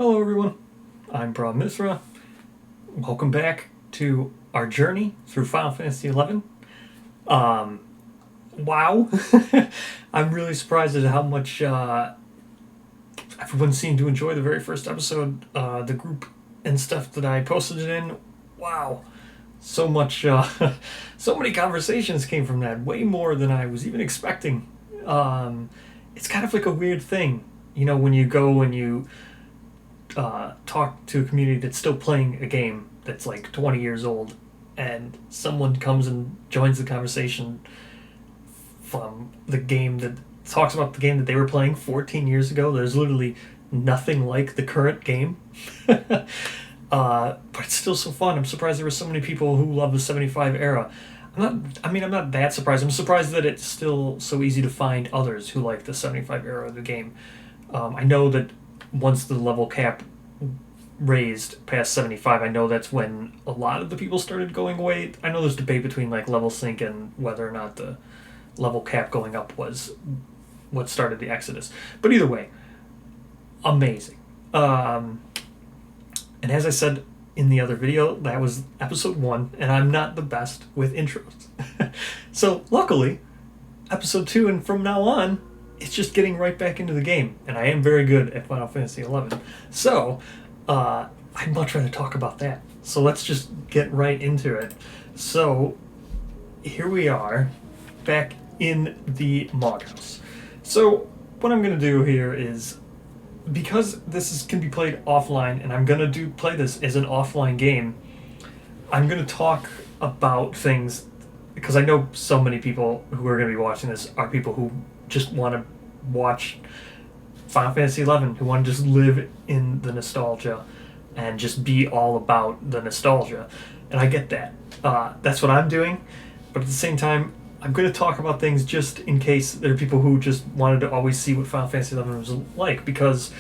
Hello everyone, I'm Mithra. Welcome back to our journey through Final Fantasy XI. Wow. I'm really surprised at how much everyone seemed to enjoy the very first episode, the group and stuff that I posted it in. Wow. So much, so many conversations came from that, way more than I was even expecting. It's kind of like a weird thing, when you go and you talk to a community that's still playing a game that's like 20 years old, and someone comes and joins the conversation from the game that talks about the game that they were playing 14 years ago. There's literally nothing like the current game. But it's still so fun. I'm surprised there were so many people who love the 75 era. I'm not that surprised. I'm surprised that it's still so easy to find others who like the 75 era of the game. I know that once the level cap raised past 75, I know that's when a lot of the people started going away. I know there's debate between like level sync and whether or not the level cap going up was what started the exodus. But either way, amazing. And as I said in the other video, that was episode 1, and I'm not the best with intros. So luckily, episode 2 and from now on, it's just getting right back into the game, and I am very good at Final Fantasy XI. So, I'd much rather talk about that. So let's just get right into it. So, here we are, back in the Mog House. So, what I'm going to do here is, because can be played offline, and I'm going to play this as an offline game, I'm going to talk about things, because I know so many people who are going to be watching this are people who just want to watch Final Fantasy XI, who want to just live in the nostalgia and just be all about the nostalgia. And I get that. That's what I'm doing. But at the same time, I'm going to talk about things just in case there are people who just wanted to always see what Final Fantasy XI was like, because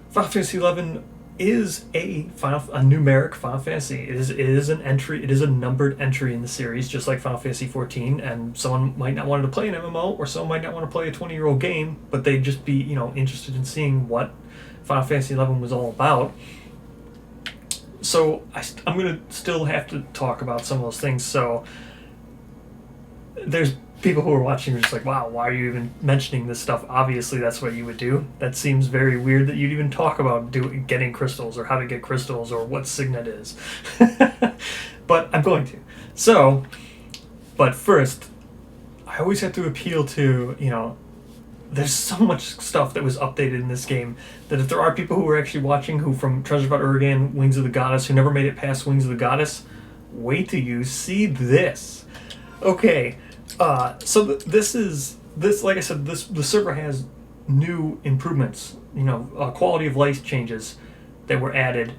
Final Fantasy XI is a numeric Final Fantasy. It is an entry. It is a numbered entry in the series, just like Final Fantasy XIV. And someone might not want to play an MMO, or someone might not want to play a 20-year-old game, but they'd just be, interested in seeing what Final Fantasy XI was all about. So I'm going to still have to talk about some of those things. So there's people who are watching who are just like, wow, why are you even mentioning this stuff? Obviously, that's what you would do. That seems very weird that you'd even talk about getting crystals, or how to get crystals, or what Signet is. But I'm going to. So, but first, I always have to appeal to, there's so much stuff that was updated in this game that if there are people who are actually watching who from Treasure of Uragan, Wings of the Goddess, who never made it past Wings of the Goddess, wait till you see this. Okay. So like I said, the server has new improvements, quality of life changes that were added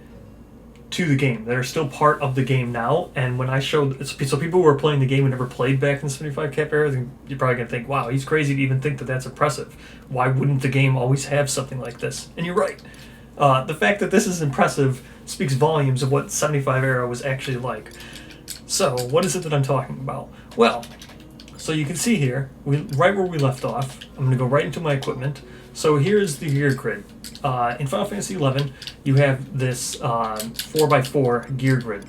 to the game that are still part of the game now. And when I showed, so people who were playing the game and never played back in the 75 cap era, you're probably gonna think, wow, he's crazy to even think that that's impressive. Why wouldn't the game always have something like this? And you're right. The fact that this is impressive speaks volumes of what 75 era was actually like. So what is it that I'm talking about? Well, so you can see here, right where we left off, I'm going to go right into my equipment. So here's the gear grid. In Final Fantasy XI, you have this 4x4 gear grid.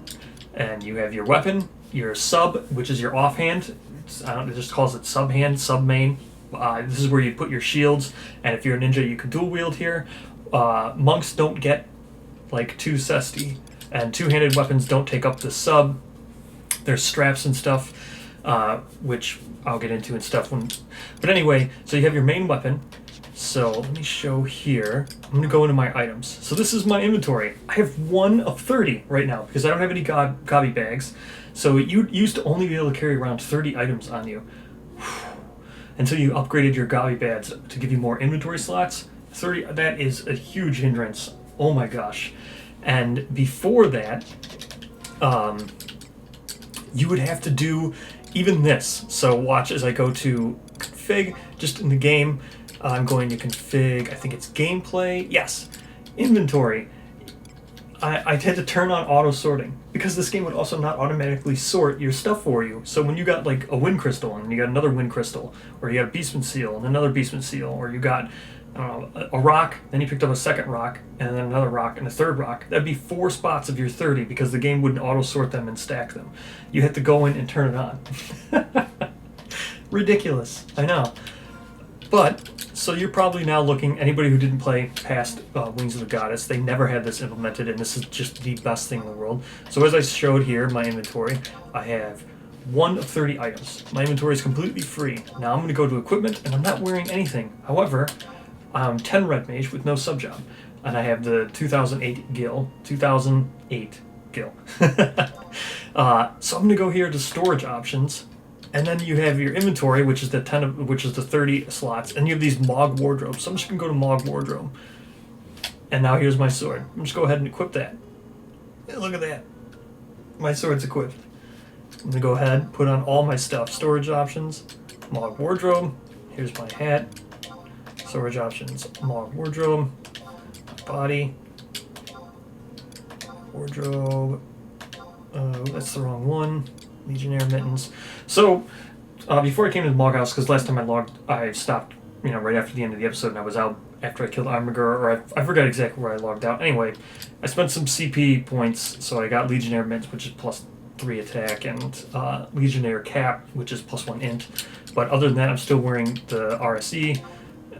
And you have your weapon, your sub, which is your offhand. It just calls it subhand, sub-main. This is where you put your shields, and if you're a ninja, you can dual wield here. Monks don't get like 2 cesti, and two-handed weapons don't take up the sub. There's straps and stuff, which I'll get into and stuff. But anyway, so you have your main weapon. So let me show here. I'm going to go into my items. So this is my inventory. I have 1 of 30 right now because I don't have any gobby bags. So you used to only be able to carry around 30 items on you until you upgraded your gobby bags to give you more inventory slots. 30, that is a huge hindrance. Oh my gosh. And before that, you would have to do even this. So watch as I go to config, just in the game. I'm going to config, I think it's gameplay. Yes, inventory. I had to turn on auto sorting because this game would also not automatically sort your stuff for you. So when you got like a wind crystal and you got another wind crystal, or you got a beastman seal and another beastman seal, or you got I don't know, a rock, then you picked up a second rock, and then another rock, and a third rock. That'd be 4 spots of your 30 because the game wouldn't auto-sort them and stack them. You had to go in and turn it on. Ridiculous, I know. But, so you're probably now looking, anybody who didn't play past Wings of the Goddess, they never had this implemented, and this is just the best thing in the world. So as I showed here, my inventory, I have 1 of 30 items. My inventory is completely free. Now I'm going to go to equipment, and I'm not wearing anything. However, I'm 10 red mage with no subjob, and I have the 2008 gil. 2008 gil. So I'm going to go here to storage options, and then you have your inventory, which is the 30 slots, and you have these Mog wardrobes. So I'm just going to go to Mog wardrobe, and now here's my sword. I'm just go ahead and equip that. Look at that. My sword's equipped. I'm going to go ahead, put on all my stuff. Storage options, Mog wardrobe. Here's my hat. Storage options, Mog wardrobe, body, wardrobe, that's the wrong one, Legionnaire mittens. So, before I came to the Mog house, because last time I stopped, right after the end of the episode, and I was out after I killed Armiger, or I forgot exactly where I logged out. Anyway, I spent some CP points, so I got Legionnaire mittens, which is +3 attack, and Legionnaire cap, which is +1 int. But other than that, I'm still wearing the RSE.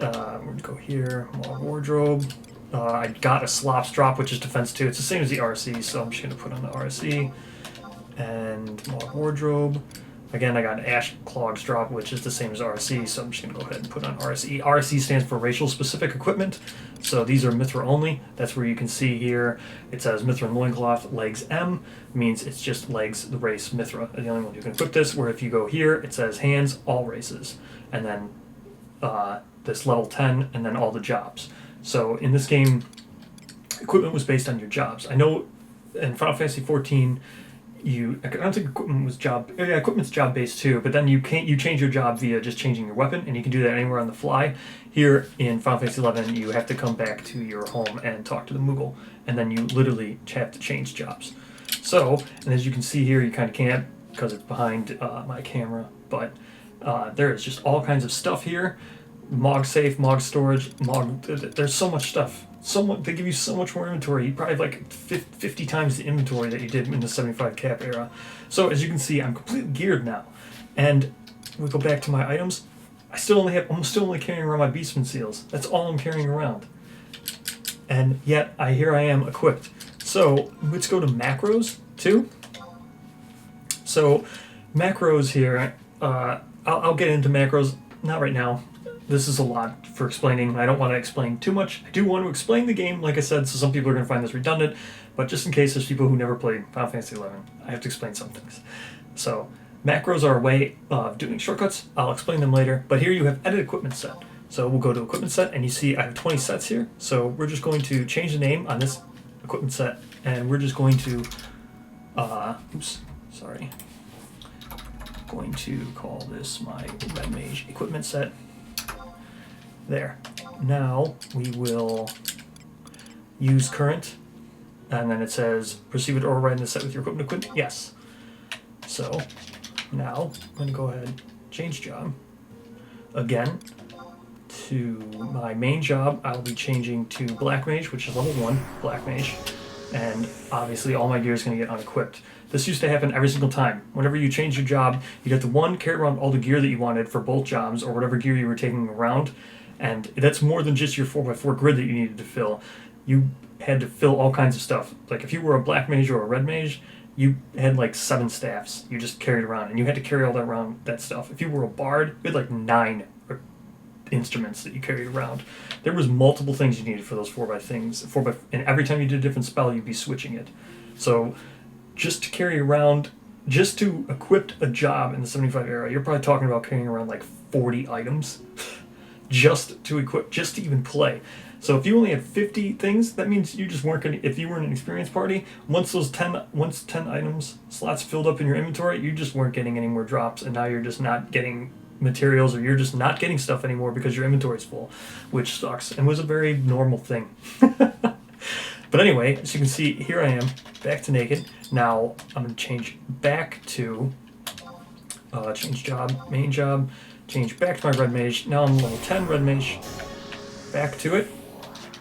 We're going to go here, Mog wardrobe. I got a Slops drop, which is defense 2. It's the same as the RC, so I'm just going to put on the RC. And Mog wardrobe. Again, I got an Ash Clogs drop, which is the same as RC, so I'm just going to go ahead and put on RC. RC stands for Racial Specific Equipment, so these are Mithra only. That's where you can see here, it says Mithra Loincloth, legs M, means it's just legs, the race Mithra, are the only one who can equip this, where if you go here, it says hands, all races. And then this level 10, and then all the jobs. So in this game, equipment was based on your jobs. I know in Final Fantasy 14, I don't think equipment was equipment's job based too, but then you change your job via just changing your weapon, and you can do that anywhere on the fly. Here in Final Fantasy 11, you have to come back to your home and talk to the Moogle, and then you literally have to change jobs. So, and as you can see here, you kind of can't because it's behind my camera, but there is just all kinds of stuff here. Mog safe, Mog storage, there's so much stuff. They give you so much more inventory. You probably have like 50 times the inventory that you did in the 75 cap era. So as you can see, I'm completely geared now. And we go back to my items. I'm still only carrying around my Beastman seals. That's all I'm carrying around. And yet, here I am equipped. So let's go to macros too. So macros here, I'll get into macros, not right now. This is a lot for explaining. I don't want to explain too much. I do want to explain the game, like I said, so some people are going to find this redundant, but just in case there's people who never played Final Fantasy XI, I have to explain some things. So, macros are a way of doing shortcuts. I'll explain them later, but here you have edit equipment set. So we'll go to equipment set, and you see I have 20 sets here, so we're just going to change the name on this equipment set, and we're just going to, going to call this my Red Mage equipment set. There. Now we will use current, and then it says proceed with overriding the set with your equipment. Yes. So now I'm going to go ahead and change job again to my main job. I'll be changing to Black Mage, which is level 1 Black Mage, and obviously all my gear is going to get unequipped. This used to happen every single time. Whenever you change your job, you'd have to carry around all the gear that you wanted for both jobs or whatever gear you were taking around. And that's more than just your 4x4 grid that you needed to fill. You had to fill all kinds of stuff. Like if you were a Black Mage or a Red Mage, you had like 7 staffs you just carried around, and you had to carry all that stuff. If you were a Bard, you had like 9 instruments that you carried around. There was multiple things you needed for those 4x, and every time you did a different spell, you'd be switching it. So just to carry around, just to equip a job in the 75 era, you're probably talking about carrying around like 40 items. Just to equip, just to even play. So if you only had 50 things, that means you just weren't going to, if you were in an experienced party, once 10 items slots filled up in your inventory, you just weren't getting any more drops, and now you're just not getting materials, or you're just not getting stuff anymore because your inventory's full, which sucks, and was a very normal thing. But anyway, as you can see, here I am, back to naked. Now I'm going to change back to, change job, main job, change back to my Red Mage. Now I'm level 10 Red Mage. back to it,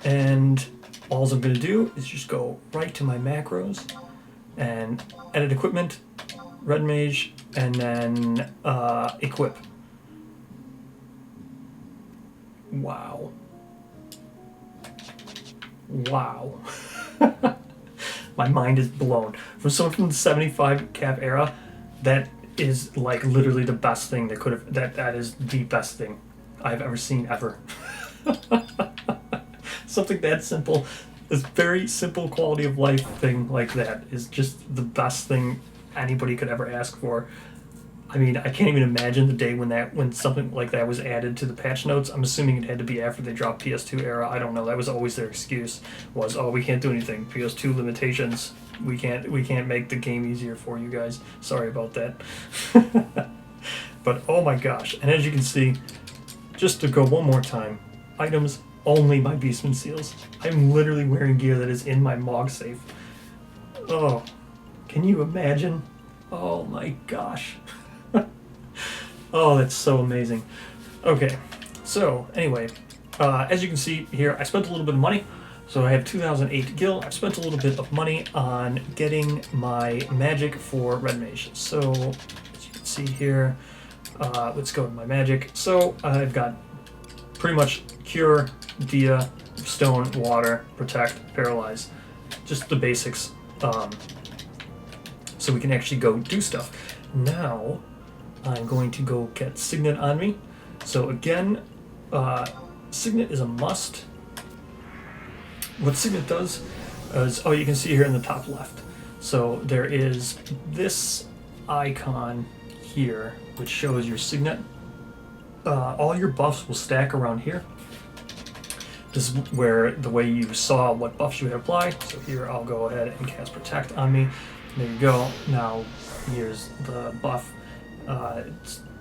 and all I'm going to do is just go right to my macros and edit equipment, red mage, and then equip. Wow. Wow. My mind is blown. For someone from the 75 cap era, that is like literally the best thing that could have, that is the best thing I've ever seen ever. Something that simple, this very simple quality of life thing like that is just the best thing anybody could ever ask for. I mean, I can't even imagine the day when something like that was added to the patch notes. I'm assuming it had to be after they dropped PS2 era. I don't know. That was always their excuse. Was, oh, we can't do anything. PS2 limitations. We can't make the game easier for you guys. Sorry about that. But oh my gosh! And as you can see, just to go one more time, items only my Beastman seals. I'm literally wearing gear that is in my Mog safe. Oh, can you imagine? Oh my gosh. Oh, that's so amazing. Okay, so anyway, as you can see here, I spent a little bit of money. So I have 2008 gil. I've spent a little bit of money on getting my magic for red mage. So as you can see here, let's go to my magic. So I've got pretty much cure, dia, stone, water, protect, paralyze, just the basics. So we can actually go do stuff. Now I'm going to go get Signet on me. So again, Signet is a must. What Signet does is, oh, you can see here in the top left. So there is this icon here, which shows your Signet. All your buffs will stack around here. This is where the way you saw what buffs you would apply. So here I'll go ahead and cast Protect on me. There you go. Now here's the buff. And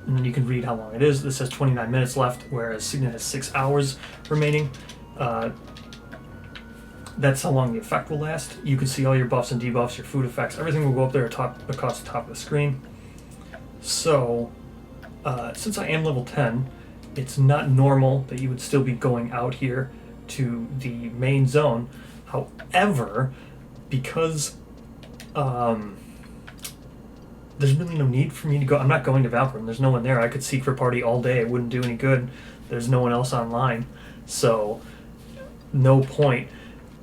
then you can read how long it is. This has 29 minutes left, whereas Signet has 6 hours remaining. That's how long the effect will last. You can see all your buffs and debuffs, your food effects. Everything will go up there across the top of the screen. So, since I am level 10, it's not normal that you would still be going out here to the main zone. However, because there's really no need for me to go. I'm not going to Valkyrie. There's no one there. I could secret party all day. It wouldn't do any good. There's no one else online. So, no point.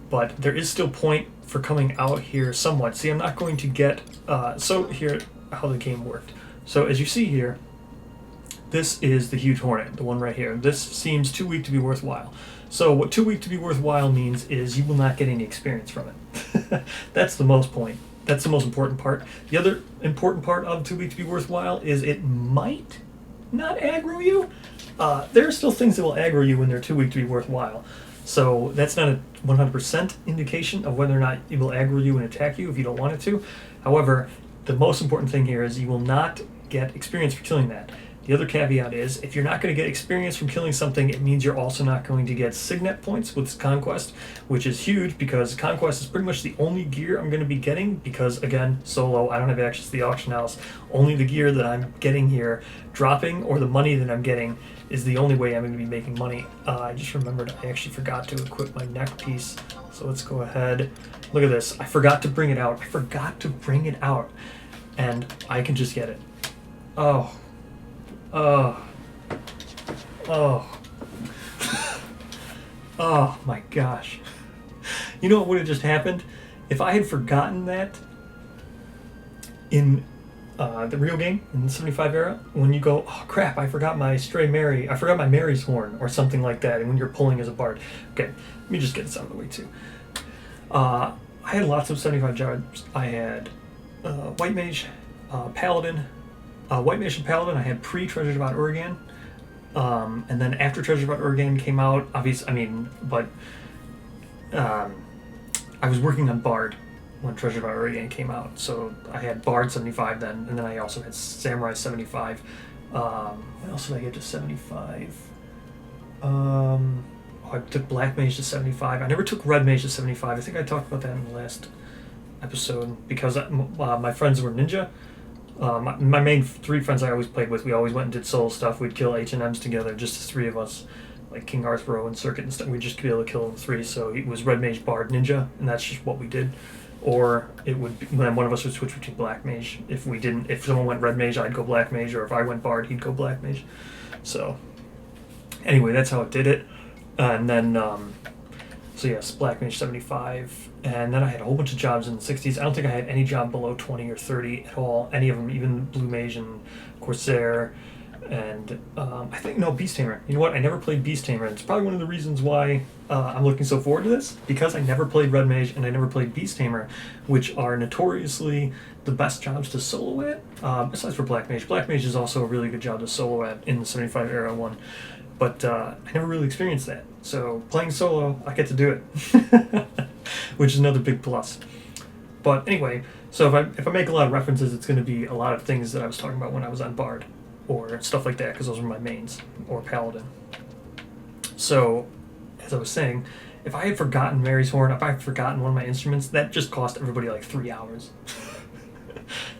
But there is still point for coming out here somewhat. See, I'm not going to get... so here, how the game worked. So as you see here, this is the Huge Hornet, the one right here. This seems too weak to be worthwhile. So what too weak to be worthwhile means is you will not get any experience from it. That's the most point. That's the most important part. The other important part of too weak to be worthwhile is it might not aggro you. There are still things that will aggro you when they're too weak to be worthwhile. So that's not a 100% indication of whether or not it will aggro you and attack you if you don't want it to. However, the most important thing here is you will not get experience for killing that. The other caveat is, if you're not going to get experience from killing something, it means you're also not going to get Signet points with Conquest, which is huge because Conquest is pretty much the only gear I'm going to be getting because, again, solo, I don't have access to the auction house. Only the gear that I'm getting here dropping or the money that I'm getting is the only way I'm going to be making money. I just remembered I actually forgot to equip my neck piece, so let's go ahead. Look at this. I forgot to bring it out. I forgot to bring it out, and I can just get it. Oh. Oh. Oh my gosh. You know what would have just happened? If I had forgotten that in the real game, in the 75 era, when you go, oh crap, I forgot my Mary's horn, or something like that, and when you're pulling as a bard. Okay, let me just get this out of the way too. I had lots of 75 jobs. I had White Mage, Paladin, White Mage and Paladin I had pre-Treasures of Oregon, and then after Treasures of Oregon came out, obviously, I was working on Bard when Treasures of Oregon came out, so I had Bard 75 then, and then I also had Samurai 75. What else did I get to 75? I took Black Mage to 75. I never took Red Mage to 75. I think I talked about that in the last episode, because my friends were ninja. My main 3 friends I always played with, we always went and did solo stuff. We'd kill H&Ms together, just the 3 of us. like King Arthur and Circuit and stuff. We'd just be able to kill level 3. So it was Red Mage, Bard, Ninja, and that's just what we did. Or it would be, when one of us would switch between Black Mage. If someone went Red Mage, I'd go Black Mage, or if I went Bard, he'd go Black Mage. So anyway, that's how it did it. And then, so yes, Black Mage 75. And then I had a whole bunch of jobs in the 60s. I don't think I had any job below 20 or 30 at all. Any of them, even Blue Mage and Corsair. And I think, no, Beast Tamer. You know what? I never played Beast Tamer. And it's probably one of the reasons why I'm looking so forward to this. Because I never played Red Mage and I never played Beast Tamer, which are notoriously the best jobs to solo at. Besides for Black Mage. Black Mage is also a really good job to solo at in the 75 era one. But I never really experienced that. So playing solo, I get to do it. Which is another big plus. But anyway, so if I make a lot of references, it's going to be a lot of things that I was talking about when I was on Bard. Or stuff like that, because those were my mains, or Paladin. So, as I was saying, if I had forgotten Mary's Horn, if I had forgotten one of my instruments, that just cost everybody like 3 hours.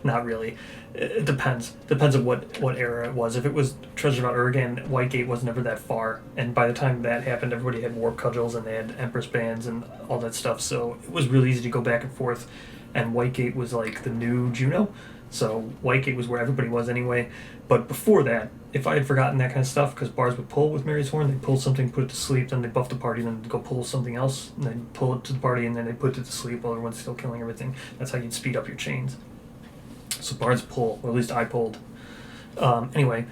Not really. It depends. Depends on what era it was. If it was Treasure of Urgan, Whitegate was never that far, and by the time that happened, everybody had Warp Cudgels and they had Empress Bands and all that stuff, so it was really easy to go back and forth, and Whitegate was like the new Juno. So Whitegate was where everybody was anyway. But before that, if I had forgotten that kind of stuff, because bars would pull with Mary's Horn, they'd pull something, put it to sleep, then they'd buff the party, then they'd go pull something else, and they'd pull it to the party, and then they'd put it to sleep while everyone's still killing everything. That's how you'd speed up your chains. So bards pull, or at least I pulled. Anyway,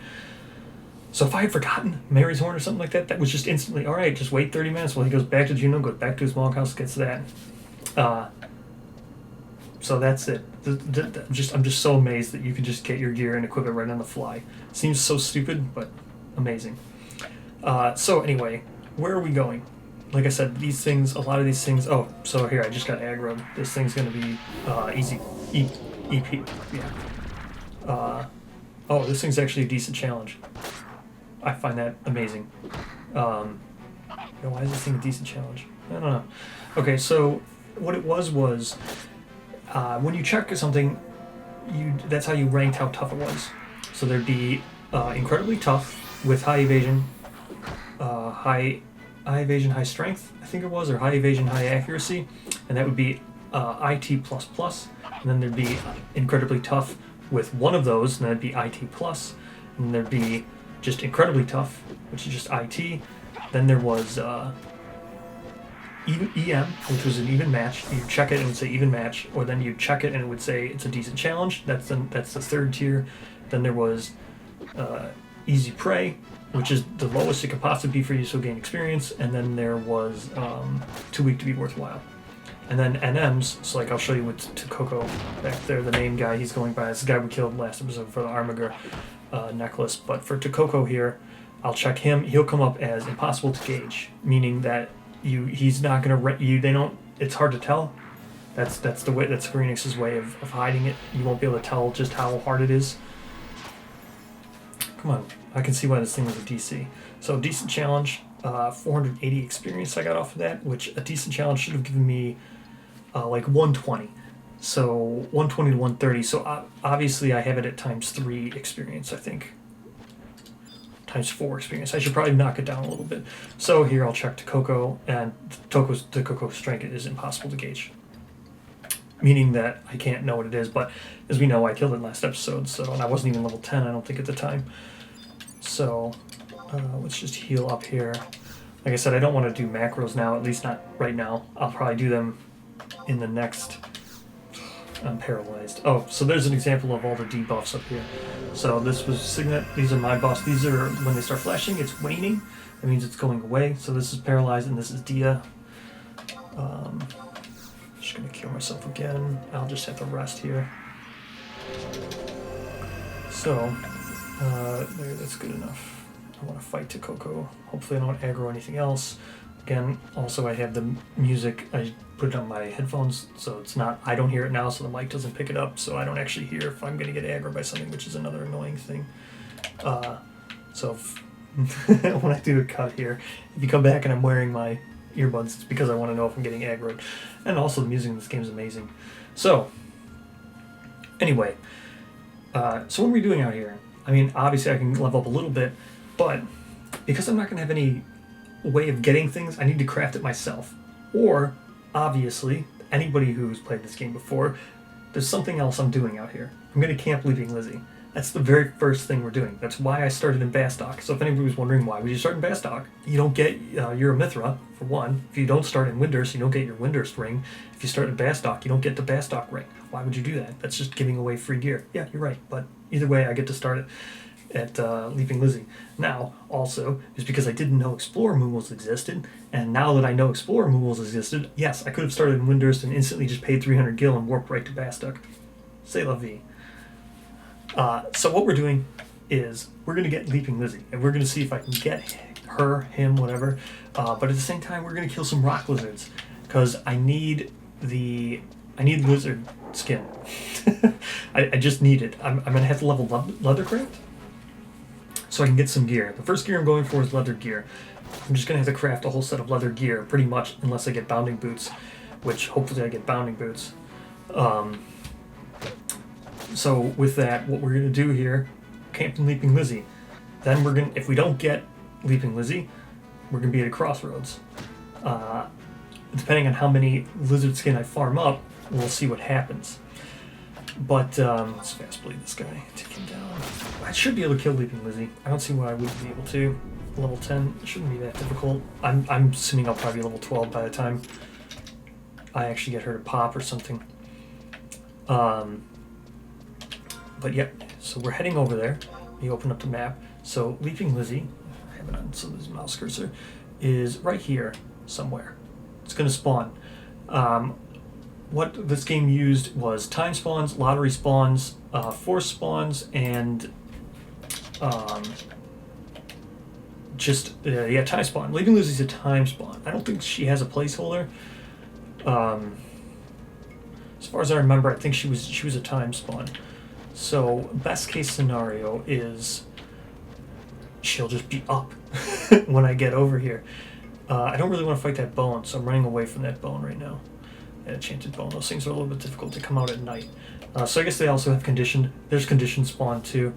so if I had forgotten Mary's Horn or something like that, that was just instantly, alright, just wait 30 minutes while he goes back to Juno, goes back to his monk house, gets that. So that's it. I'm just so amazed that you can just get your gear and equip it right on the fly. Seems so stupid, but amazing. So anyway, where are we going? Like I said, these things, a lot of these things. Oh, so here I just got aggroed. This thing's gonna be easy. EP. Yeah. Oh, this thing's actually a decent challenge. I find that amazing. Why is this thing a decent challenge? I don't know. Okay, so what it was when you check something, that's how you ranked how tough it was. So there'd be incredibly tough with high evasion, high high strength, I think it was, or high evasion, high accuracy, and that would be IT++. And then there'd be incredibly tough with one of those, and that'd be IT+. And there'd be just incredibly tough, which is just IT. Then there was EM, which was an even match. You check it and it would say even match, or then you check it and it would say it's a decent challenge. That's the third tier. Then there was easy prey, which is the lowest it could possibly be for you, so gain experience. And then there was too weak to be worthwhile. And then NMs, so like I'll show you with Takoko back there, the main guy he's going by. It's the guy we killed last episode for the Armiger necklace. But for Takoko here, I'll check him. He'll come up as impossible to gauge, meaning that he's not going to they don't, it's hard to tell. That's the way, that's Square Enix's way of hiding it. You won't be able to tell just how hard it is. Come on, I can see why this thing was a DC. So decent challenge, 480 experience I got off of that, which a decent challenge should have given me like 120. So 120 to 130. So obviously I have it at ×3 experience, I think. ×4 experience. I should probably knock it down a little bit. So here I'll check Takoko, and Takoko's strength is impossible to gauge. Meaning that I can't know what it is, but as we know, I killed it last episode, so, and I wasn't even level 10, I don't think, at the time. So let's just heal up here. Like I said, I don't want to do macros now, at least not right now. I'll probably do them in the next... I'm paralyzed. Oh, so there's an example of all the debuffs up here. So this was Signet. These are my buffs. These are, when they start flashing, it's waning. That means it's going away. So this is paralyzed, and this is Dia. Just going to kill myself again. I'll just have to rest here. So, there, that's good enough. I want to fight Takoko. Hopefully I don't aggro anything else. Again, also I have the music, I put it on my headphones, so it's not, I don't hear it now, so the mic doesn't pick it up, so I don't actually hear if I'm going to get aggro by something, which is another annoying thing. So when I do a cut here, if you come back and I'm wearing my earbuds, it's because I want to know if I'm getting aggroed. And also the music in this game is amazing. So, anyway, so what are we doing out here? I mean, obviously I can level up a little bit, but because I'm not going to have any way of getting things, I need to craft it myself. Or, obviously, anybody who's played this game before, there's something else I'm doing out here. I'm going to camp Leaping Lizzy. That's the very first thing we're doing. That's why I started in Bastock. So if anybody was wondering why would you start in Bastock, you don't get you're a Mithra, for one. If you don't start in Windurst, you don't get your Windurst ring. If you start in Bastock, you don't get the Bastock ring. Why would you do that? That's just giving away free gear. Yeah, you're right. But either way, I get to start it at Leaping Lizzy. Now, also, is because I didn't know Explorer Moogles existed, and now that I know Explorer Moogles existed, yes, I could have started in Windurst and instantly just paid 300 gil and warped right to Bastock. C'est la vie. So what we're doing is we're going to get Leaping Lizzy, and we're going to see if I can get her, him, whatever, but at the same time we're going to kill some rock lizards, because I need lizard skin. I just need it. I'm going to have to level Leathercraft so I can get some gear. The first gear I'm going for is leather gear. I'm just going to have to craft a whole set of leather gear, pretty much, unless I get bounding boots, which hopefully I get bounding boots. So with that, what we're going to do here, camp and Leaping Lizzy. Then we're going to, if we don't get Leaping Lizzy, we're going to be at a crossroads. Depending on how many lizard skin I farm up, we'll see what happens. But let's fast bleed this guy, take him down. I should be able to kill Leaping Lizzy. I don't see why I wouldn't be able to. Level 10, it shouldn't be that difficult. I'm assuming I'll probably be level 12 by the time I actually get her to pop or something. But yeah, so we're heading over there. You open up the map. So Leaping Lizzy, I have it on, so there's a mouse cursor, is right here somewhere. It's going to spawn. What this game used was time spawns, lottery spawns, force spawns, and time spawn. Leaping Lizzy's a time spawn. I don't think she has a placeholder. As far as I remember, I think she was a time spawn. So best case scenario is she'll just be up when I get over here. I don't really want to fight that bone, so I'm running away from that bone right now. And enchanted bone. Those things are a little bit difficult to come out at night. So I guess they also have conditioned. There's conditioned spawn too.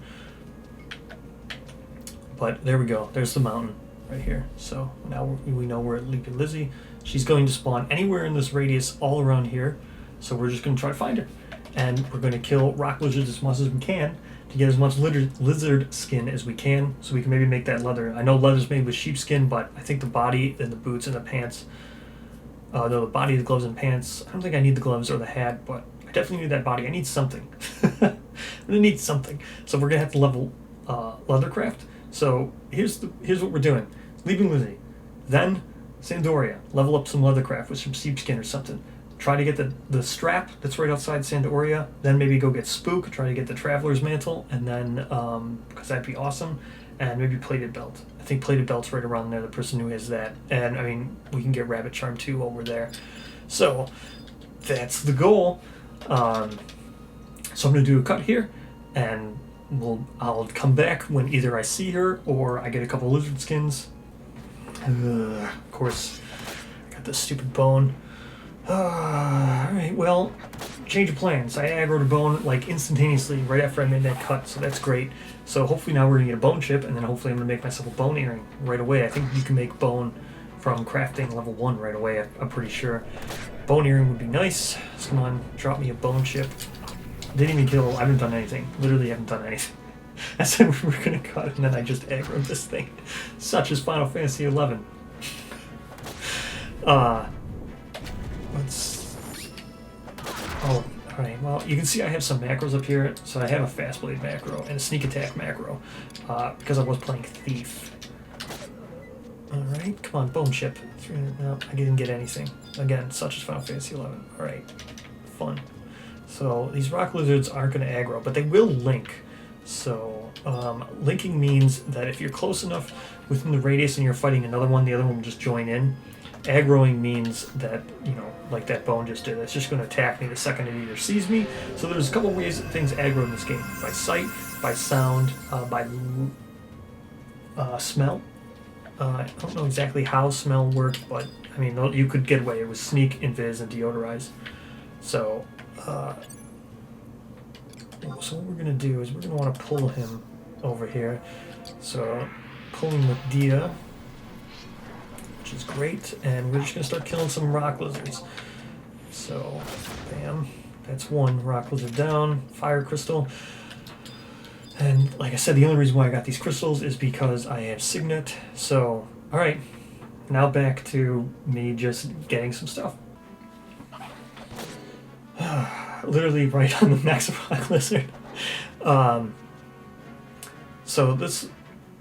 But there we go. There's the mountain right here. So now we know we're at Leaping Lizzy. She's going to spawn anywhere in this radius all around here. So we're just going to try to find her. And we're going to kill rock lizards as much as we can to get as much lizard skin as we can, so we can maybe make that leather. I know leather's made with sheepskin, but I think the body and the boots and the pants, the body, the gloves and pants, I don't think I need the gloves or the hat, but I definitely need that body. I need something. I need something. So we're going to have to level Leathercraft. So here's what we're doing. Leaping Lizzy. Then Sandoria. Level up some Leathercraft with some sheepskin or something. Try to get the strap that's right outside Sandoria, then maybe go get Spook, try to get the Traveler's Mantle, and then, because that'd be awesome, and maybe Plated Belt. I think Plated Belt's right around there, the person who has that. And, I mean, we can get Rabbit Charm too while we're there. So, that's the goal. So I'm going to do a cut here, and I'll come back when either I see her or I get a couple lizard skins. Of course, I got this stupid bone. Alright, well, change of plans. I aggroed a bone like instantaneously right after I made that cut, so that's great. So hopefully now we're going to get a bone chip, and then hopefully I'm going to make myself a bone earring right away. I think you can make bone from crafting level 1 right away, I'm pretty sure. Bone earring would be nice. So come on, drop me a bone chip. Didn't even kill, I haven't done anything. Literally haven't done anything. I said we were going to cut, and then I just aggroed this thing. Such as Final Fantasy XI. Alright, well, you can see I have some macros up here. So I have a Fast Blade macro and a Sneak Attack macro, because I was playing Thief. Alright, come on, Bone Chip. No, I didn't get anything. Again, such as Final Fantasy XI. Alright, fun. So these rock lizards aren't going to aggro, but they will link. So linking means that if you're close enough within the radius and you're fighting another one, the other one will just join in. Aggroing means that, like that bone just did, it's just going to attack me the second it either sees me. So there's a couple ways that things aggro in this game. By sight, by sound, by smell. I don't know exactly how smell works, but, I mean, you could get away. It was sneak, invis, and deodorize. So what we're going to do is we're going to want to pull him over here. So, pulling with Dia. which is great. And we're just going to start killing some rock lizards. So, bam. That's one rock lizard down. Fire crystal. And like I said, the only reason why I got these crystals is because I have Signet. So, alright. Now back to me just getting some stuff. Literally right on the next rock lizard. So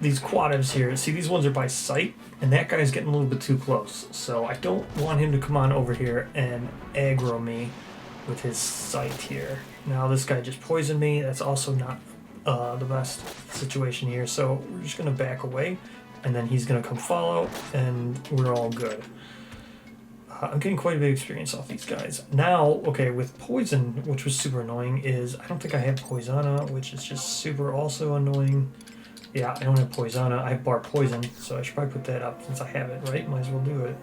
these quadives here, see these ones are by sight, and that guy's getting a little bit too close. So I don't want him to come on over here and aggro me with his sight here. Now this guy just poisoned me. That's also not the best situation here. So we're just going to back away, and then he's going to come follow, and we're all good. I'm getting quite a bit of experience off these guys. Now, okay, with poison, which was super annoying, is I don't think I have Poisana, which is just super also annoying. Yeah, I don't have Poisana. I have Bar Poison, so I should probably put that up since I have it, right? Might as well do it.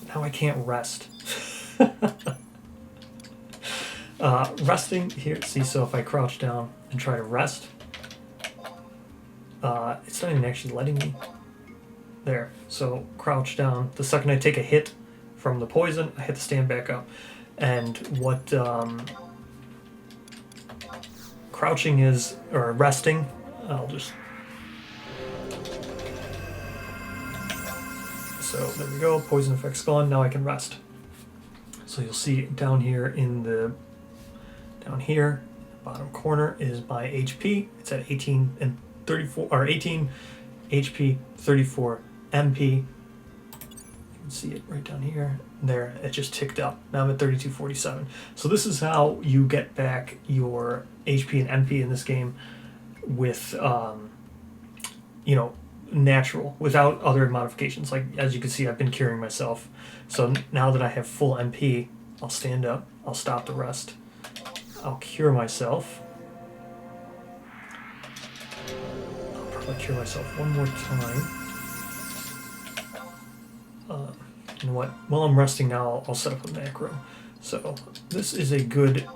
Now I can't rest. Resting here, see, so if I crouch down and try to rest, it's not even actually letting me. There. So crouch down. The second I take a hit from the poison, I hit the stand back up. And what crouching is, or resting, I'll just... So there we go. Poison effect's gone. Now I can rest. So you'll see down here in the... Down here, bottom corner is my HP. It's at 18 and 34, or 18 HP, 34 MP. You can see it right down here. There, it just ticked up. Now I'm at 3247. So this is how you get back your HP and MP in this game with, you know, natural, without other modifications. Like, as you can see, I've been curing myself. So now that I have full MP, I'll stand up, I'll stop the rest, I'll cure myself. I'll cure myself one more time. You know what? While I'm resting now, I'll set up a macro. So this is a good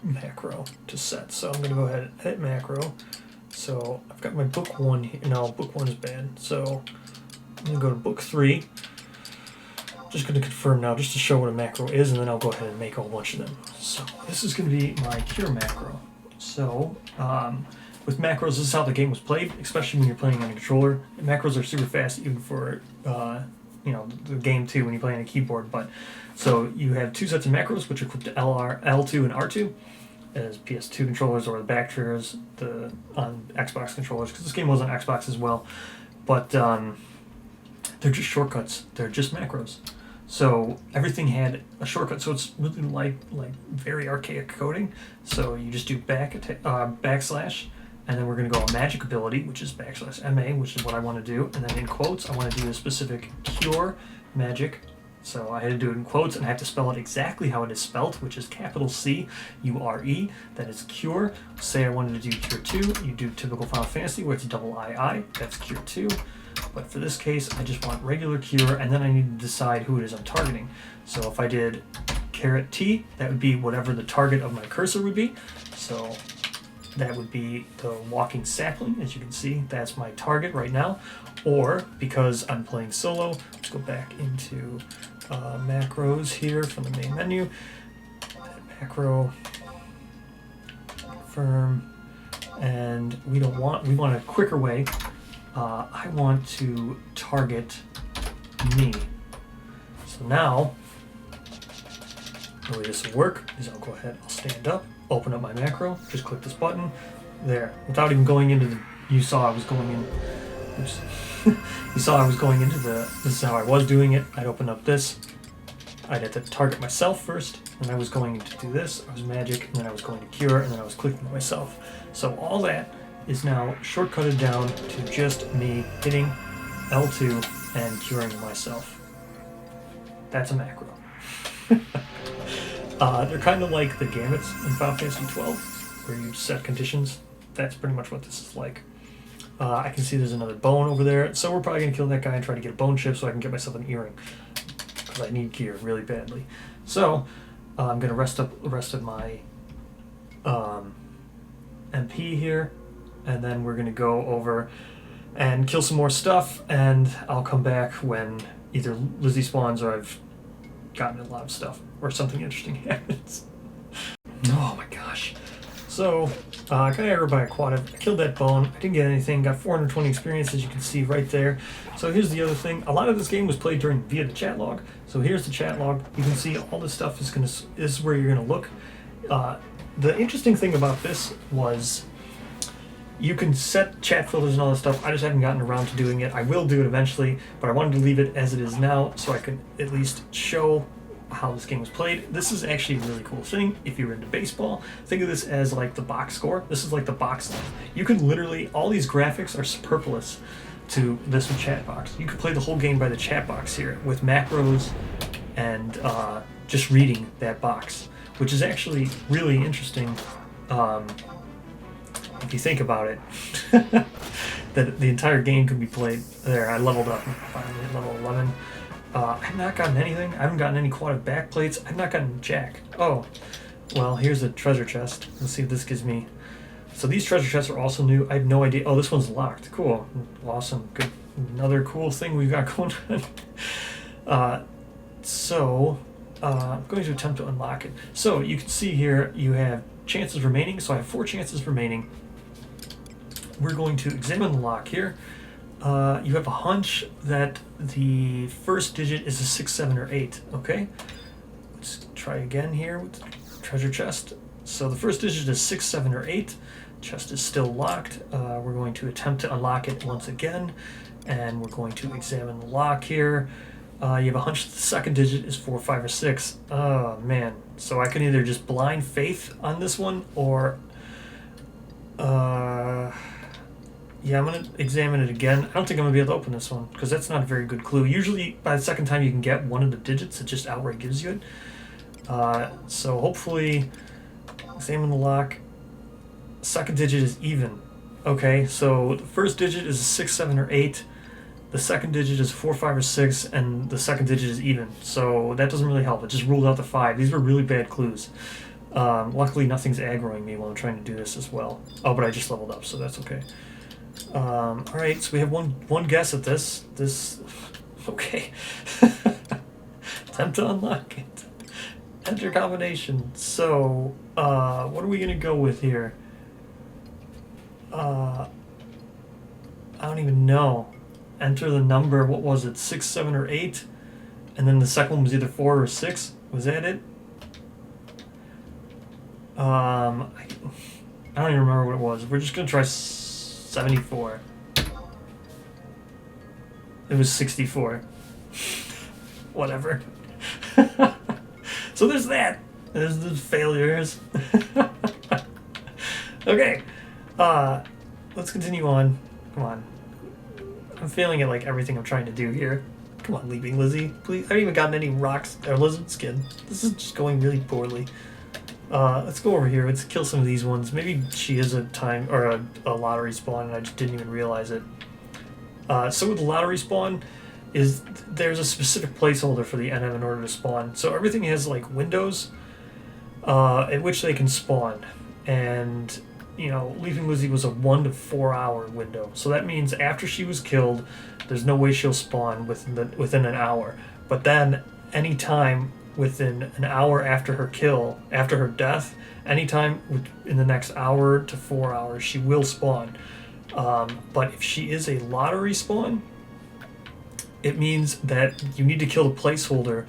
macro to set. So I'm going to go ahead and edit macro. So I've got my book 1 here. No, book 1 is bad. So I'm going to go to book 3. Just going to confirm now just to show what a macro is, and then I'll go ahead and make a whole bunch of them. So this is going to be my cure macro. So with macros, this is how the game was played, especially when you're playing on a controller. Macros are super fast, even for you know, the game too when you're playing on a keyboard. But so you have 2 sets of macros, which are equipped to L2 and R2 as PS2 controllers, or the back triggers on Xbox controllers, because this game was on Xbox as well. But they're just shortcuts. They're just macros. So everything had a shortcut. So it's really like very archaic coding. So you just do backslash. And then we're going to go on magic ability, which is \MA, which is what I want to do. And then in quotes, I want to do a specific cure magic. So I had to do it in quotes, and I have to spell it exactly how it is spelt, which is capital C-U-R-E. That is cure. Say I wanted to do cure 2. You do typical Final Fantasy, where it's double I-I. That's cure 2. But for this case, I just want regular cure, and then I need to decide who it is I'm targeting. So if I did caret T, that would be whatever the target of my cursor would be. So that would be the walking sapling, as you can see. That's my target right now. Or, because I'm playing solo, let's go back into macros here from the main menu. Macro, confirm, and we want a quicker way. I want to target me. So now, the way this will work is I'll go ahead, I'll stand up, open up my macro, just click this button, there, without even going into the, you saw I was going in, oops, you saw I was going into this is how I was doing it. I'd open up this, I'd have to target myself first, and I was going to do this, I was magic, and then I was going to cure, and then I was clicking myself. So all that is now shortcutted down to just me hitting L2 and curing myself. That's a macro. They're kind of like the gamuts in Final Fantasy 12, where you set conditions. That's pretty much what this is like. I can see there's another bone over there, so we're probably going to kill that guy and try to get a bone chip so I can get myself an earring, because I need gear really badly. So I'm going to rest up the rest of my MP here. and then we're gonna go over and kill some more stuff, and I'll come back when either Lizzy spawns or I've gotten a lot of stuff or something interesting happens. Oh my gosh. So, I got aggroed by a quad. I killed that bone. I didn't get anything. Got 420 experience, as you can see right there. So here's the other thing. A lot of this game was played via the chat log. So here's the chat log. You can see all this stuff is where you're gonna look. The interesting thing about this was you can set chat filters and all this stuff. I just haven't gotten around to doing it. I will do it eventually, but I wanted to leave it as it is now so I could at least show how this game was played. This is actually a really cool thing. If you're into baseball, think of this as like the box score. This is like the box stuff. You can literally, all these graphics are superfluous to this chat box. You could play the whole game by the chat box here with macros and just reading that box, which is actually really interesting if you think about it. That the entire game could be played there. I leveled up finally at level 11. I've not gotten anything. I haven't gotten any quad back plates. I've not gotten jack. Oh, well, here's a treasure chest. Let's see if this gives me. So these treasure chests are also new. I have no idea. Oh, this one's locked. Cool. Awesome. Good. Another cool thing we've got going on. I'm going to attempt to unlock it. So you can see here you have chances remaining. So I have 4 chances remaining. We're going to examine the lock here. You have a hunch that the first digit is a 6, 7, or 8. Okay, let's try again here with the treasure chest. So the first digit is 6, 7, or 8. Chest is still locked. We're going to attempt to unlock it once again, and we're going to examine the lock here. You have a hunch that the second digit is 4, 5, or 6. Oh man! So I can either just blind faith on this one, or yeah, I'm going to examine it again. I don't think I'm going to be able to open this one, because that's not a very good clue. Usually, by the second time you can get one of the digits, it just outright gives you it. So hopefully, examine the lock. Second digit is even. Okay, so the first digit is a 6, 7, or 8. The second digit is 4, 5, or 6, and the second digit is even. So that doesn't really help. It just ruled out the 5. These were really bad clues. Luckily, nothing's aggroing me while I'm trying to do this as well. Oh, but I just leveled up, so that's okay. Alright, so we have one guess at this. Okay. Attempt to unlock it. Enter combination. So, what are we gonna go with here? I don't even know. Enter the number, what was it, 6, 7, or 8? And then the second one was either 4 or 6? Was that it? I don't even remember what it was. We're just gonna try 74. It was 64. Whatever. So there's that. There's the failures. Okay. Let's continue on. Come on. I'm failing at like everything I'm trying to do here. Come on, Leaping Lizzy. Please. I haven't even gotten any rocks or lizard skin. This is just going really poorly. Let's go over here. Let's kill some of these ones. Maybe she is a time or a lottery spawn, and I just didn't even realize it. So with the lottery spawn, there's a specific placeholder for the NM in order to spawn. So everything has like windows at which they can spawn, and Leaping Lizzy was a 1 to 4 hour window. So that means after she was killed, there's no way she'll spawn within an hour. But then any time within an hour after her kill, after her death, anytime in the next hour to 4 hours, she will spawn. But if she is a lottery spawn, it means that you need to kill the placeholder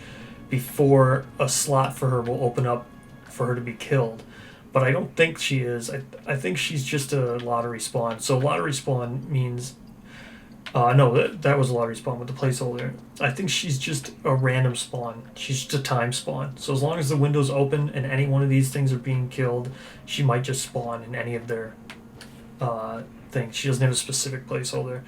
before a slot for her will open up for her to be killed. But I don't think she is. I think she's just a lottery spawn. So lottery spawn means... no, that was a lottery spawn with the placeholder. I think she's just a random spawn. She's just a time spawn. So as long as the window's open and any one of these things are being killed, she might just spawn in any of their things. She doesn't have a specific placeholder.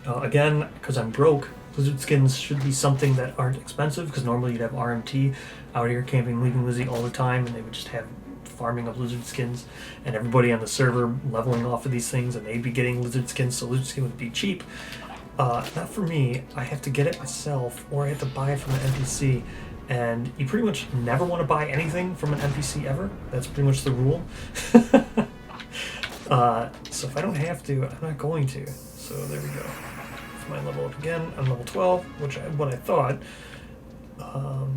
Again, because I'm broke, lizard skins should be something that aren't expensive, because normally you'd have RMT out here camping Leaping Lizzy all the time, and they would just have farming of lizard skins, and everybody on the server leveling off of these things, and they'd be getting lizard skins, so lizard skin would be cheap. Not for me. I have to get it myself, or I have to buy it from an NPC, and you pretty much never want to buy anything from an NPC ever. That's pretty much the rule. So if I don't have to, I'm not going to. So there we go. If I level up again, I'm level 12, which what I thought. Another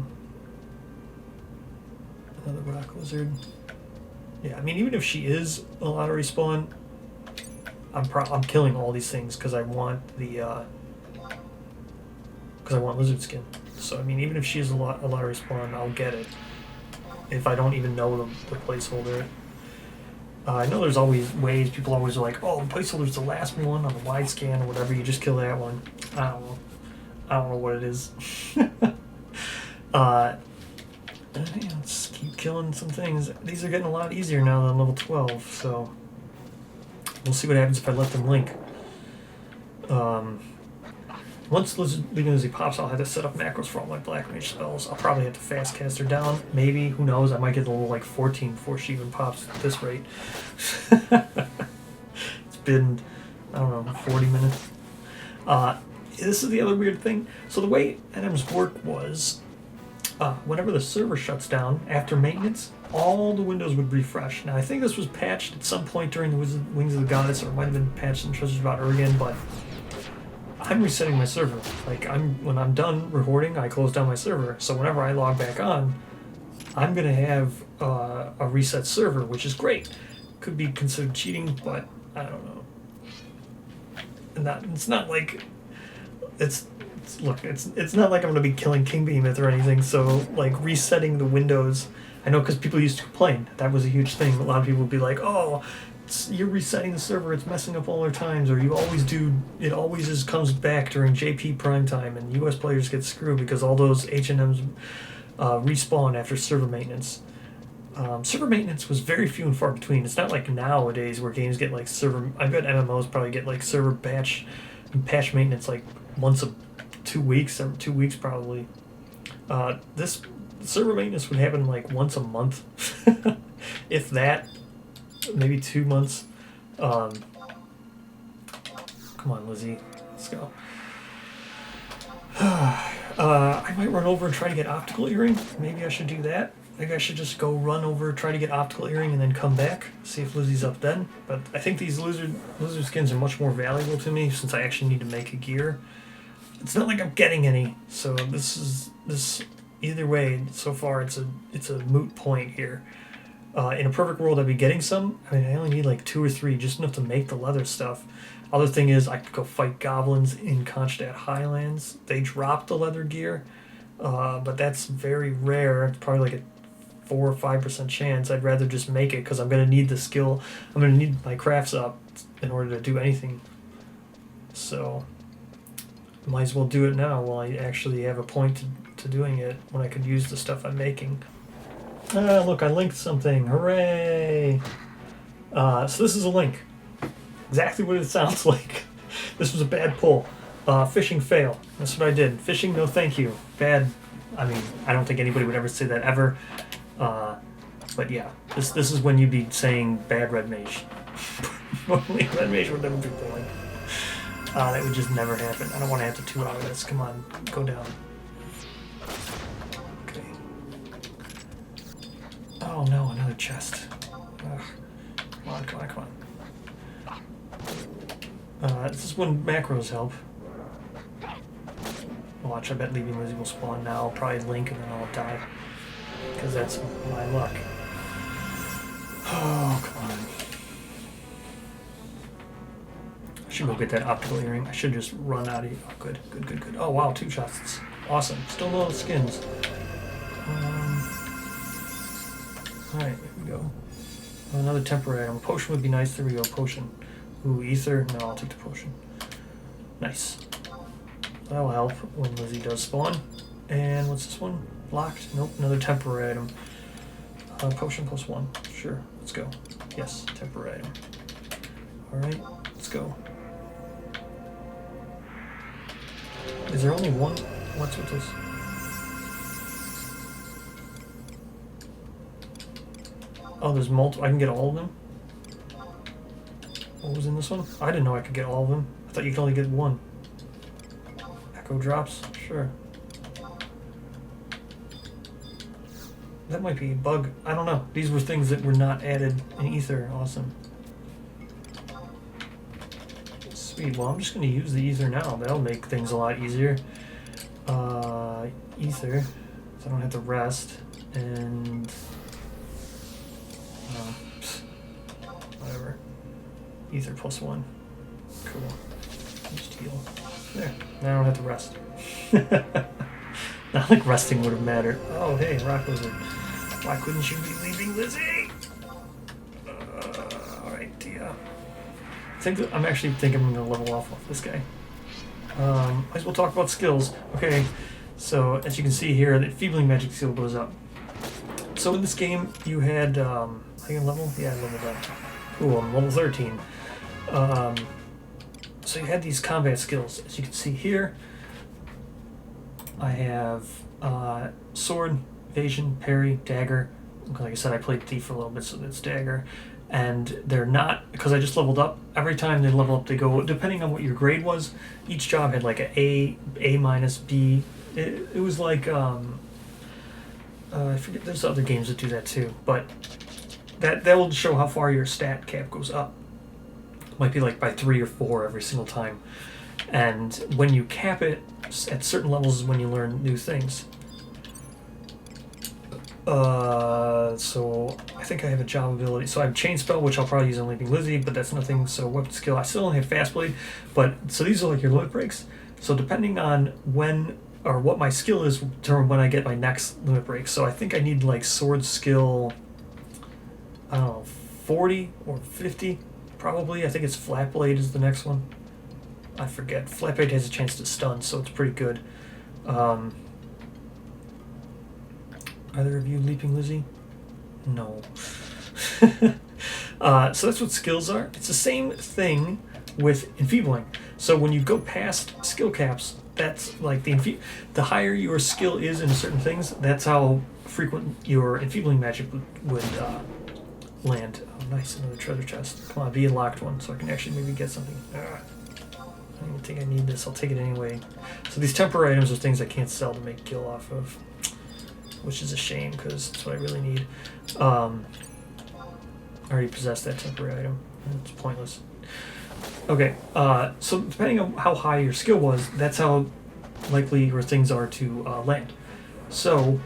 rock lizard. Yeah, I mean, even if she is a lot of respawn, I'm killing all these things because I want the because I want lizard skin. So I mean, even if she is a lot of respawn, I'll get it if I don't even know the placeholder. I know there's always ways. People always are like, "Oh, the placeholder's the last one on the wide scan or whatever. You just kill that one." I don't know. I don't know what it is. Let's keep killing some things. These are getting a lot easier now than level 12, so we'll see what happens if I let them link. Once Lizzy pops, I'll have to set up macros for all my Black Mage spells. I'll probably have to fast cast her down. Maybe, who knows? I might get a little like 14 before she even pops at this rate. It's been, I don't know, 40 minutes. This is the other weird thing. So the way NM's work was, whenever the server shuts down after maintenance, all the windows would refresh. Now I think this was patched at some point during the Wings of the Goddess, or it might have been patched in Treasures of Urgan, but I'm resetting my server. Like when I'm done recording, I close down my server. So whenever I log back on, I'm gonna have a reset server, which is great. Could be considered cheating, but I don't know. And it's not like it's not like I'm gonna be killing King Behemoth or anything. So like resetting the windows, I know because people used to complain that was a huge thing. A lot of people would be like, "Oh, you're resetting the server, it's messing up all our times," or "You always do, it always just comes back during JP prime time," and US players get screwed because all those H&Ms respawn after server maintenance. Server maintenance was very few and far between. It's not like nowadays where games get like server. I bet MMOs probably get like server patch maintenance like once 2 weeks, every 2 weeks probably. This server maintenance would happen like once a month, if that. Maybe 2 months. Come on, Lizzy. Let's go. I might run over and try to get optical earring. Maybe I should do that. Maybe I should just go run over, try to get optical earring, and then come back. See if Lizzy's up then. But I think these lizard skins are much more valuable to me since I actually need to make a gear. It's not like I'm getting any, so this either way. So far, it's a moot point here. In a perfect world, I'd be getting some. I mean, I only need like 2 or 3, just enough to make the leather stuff. Other thing is, I could go fight goblins in Kronstadt Highlands. They drop the leather gear, but that's very rare. It's probably like a 4 or 5% chance. I'd rather just make it because I'm going to need the skill. I'm going to need my crafts up in order to do anything. So, might as well do it now while I actually have a point to doing it when I could use the stuff I'm making. Look, I linked something. Hooray! So this is a link. Exactly what it sounds like. This was a bad pull. Fishing fail. That's what I did. Fishing, no thank you. Bad. I mean, I don't think anybody would ever say that ever. But yeah, this is when you'd be saying bad red mage. Normally, red mage would never be pulling. That would just never happen. I don't want to have to 2-hour this. Come on, go down. Oh no, another chest. Ugh. Come on. This is when macros help. Watch, I bet leaving Lizzy will spawn now. I'll probably link and then I'll die. Because that's my luck. Oh, come on. I should go get that optical earring. I should just run out of here. Oh, good. Oh wow, 2 chests. Awesome. Still no skins. Alright, there we go. Another temporary item. Potion would be nice. There we go, potion. Ooh, ether. No, I'll take the potion. Nice. That'll help when Lizzy does spawn. And what's this one? Locked? Nope, another temporary item. Potion +1. Sure, let's go. Yes, temporary item. Alright, let's go. Is there only one? What's with this? Oh, there's multiple. I can get all of them? What was in this one? I didn't know I could get all of them. I thought you could only get one. Echo drops? Sure. That might be a bug. I don't know. These were things that were not added in Ether. Awesome. speed. Well, I'm just going to use the ether now. That'll make things a lot easier. Ether, so I don't have to rest, and whatever. Ether +1. Cool. Just heal. There. Now I don't have to rest. Not like resting would have mattered. Oh, hey, Rock Lizard. Why couldn't you be leaving, Lizzy? Alright, I'm actually thinking I'm going to level off this guy. Might as well talk about skills. Okay, so as you can see here, the Enfeebling Magic skill goes up. So in this game, you had, are you gonna level? Yeah, I leveled up. Cool, I'm level 13. So you had these combat skills. As you can see here, I have sword, evasion, parry, dagger. Like I said, I played thief for a little bit, so that's dagger. And they're not, because I just leveled up, every time they level up, they go, depending on what your grade was, each job had like a A minus, B. It was like, I forget, there's other games that do that too, but that will show how far your stat cap goes up. Might be like by 3 or 4 every single time. And when you cap it at certain levels is when you learn new things. So I think I have a job ability. So I have Chain Spell, which I'll probably use on Leaping Lizzy, but that's nothing. So weapon skill, I still only have Fast Blade, but so these are like your limit breaks. So depending on when or what my skill is, will determine when I get my next limit break. So I think I need like sword skill, I don't know, 40 or 50 probably. I think it's Flat Blade is the next one. I forget. Flat Blade has a chance to stun, so it's pretty good. Either of you Leaping Lizzy? No. So that's what skills are. It's the same thing with Enfeebling. So when you go past skill caps, that's like the higher your skill is in certain things, that's how frequent your Enfeebling magic would land. Oh, nice, another treasure chest. Come on, be a locked one, so I can actually maybe get something. I don't even think I need this. I'll take it anyway. So these temporary items are things I can't sell to make gil off of, which is a shame because that's what I really need. I already possess that temporary item. It's pointless. Okay, so depending on how high your skill was, that's how likely your things are to land. So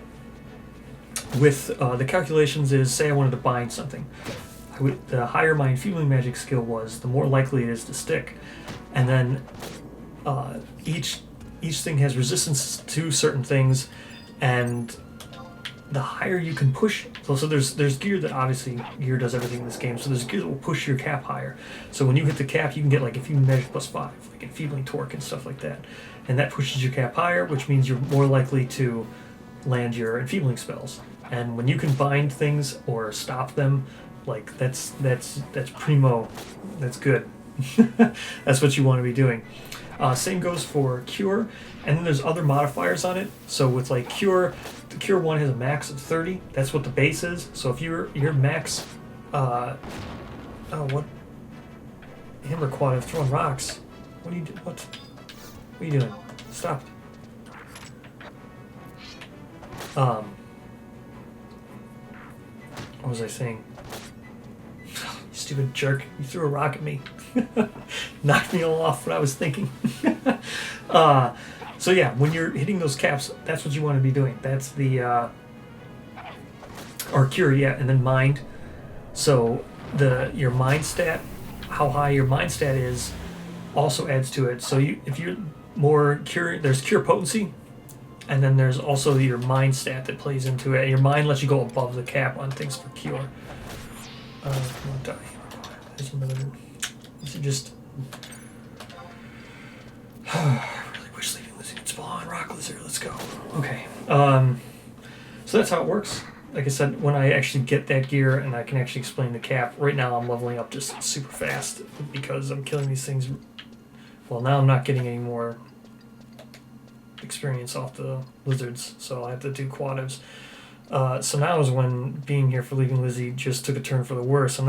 with the calculations is, say I wanted to bind something. The higher my Enfeebling Magic skill was, the more likely it is to stick. And then each thing has resistance to certain things, and the higher you can push, so there's gear that obviously gear does everything in this game. So there's gear that will push your cap higher. So when you hit the cap, you can get like Enfeebling Magic +5, like Enfeebling Torque and stuff like that, and that pushes your cap higher, which means you're more likely to land your Enfeebling spells. And when you can bind things or stop them, like that's primo. That's good. That's what you want to be doing. Same goes for Cure, and then there's other modifiers on it. So with like Cure, the Cure 1 has a max of 30. That's what the base is. So if your max, what? Hammer Quad, I'm throwing rocks. What are you doing? What are you doing? Stop. What was I saying? You stupid jerk. You threw a rock at me. Knocked me all off what I was thinking. So yeah, when you're hitting those caps, that's what you want to be doing. That's the or Cure, yeah, and then Mind. So your Mind stat, how high your Mind stat is, also adds to it. So if you're more Cure, there's Cure Potency, and then there's also your Mind stat that plays into it. Your Mind lets you go above the cap on things for Cure. Come on, die. There's another. This is just. I really wish Leaping Lizzy would spawn. Rock Lizard, let's go. Okay. So that's how it works. Like I said, when I actually get that gear and I can actually explain the cap, right now I'm leveling up just super fast because I'm killing these things. Well, now I'm not getting any more experience off the lizards, so I have to do quadives. So now is when being here for Leaping Lizzy just took a turn for the worse. I'm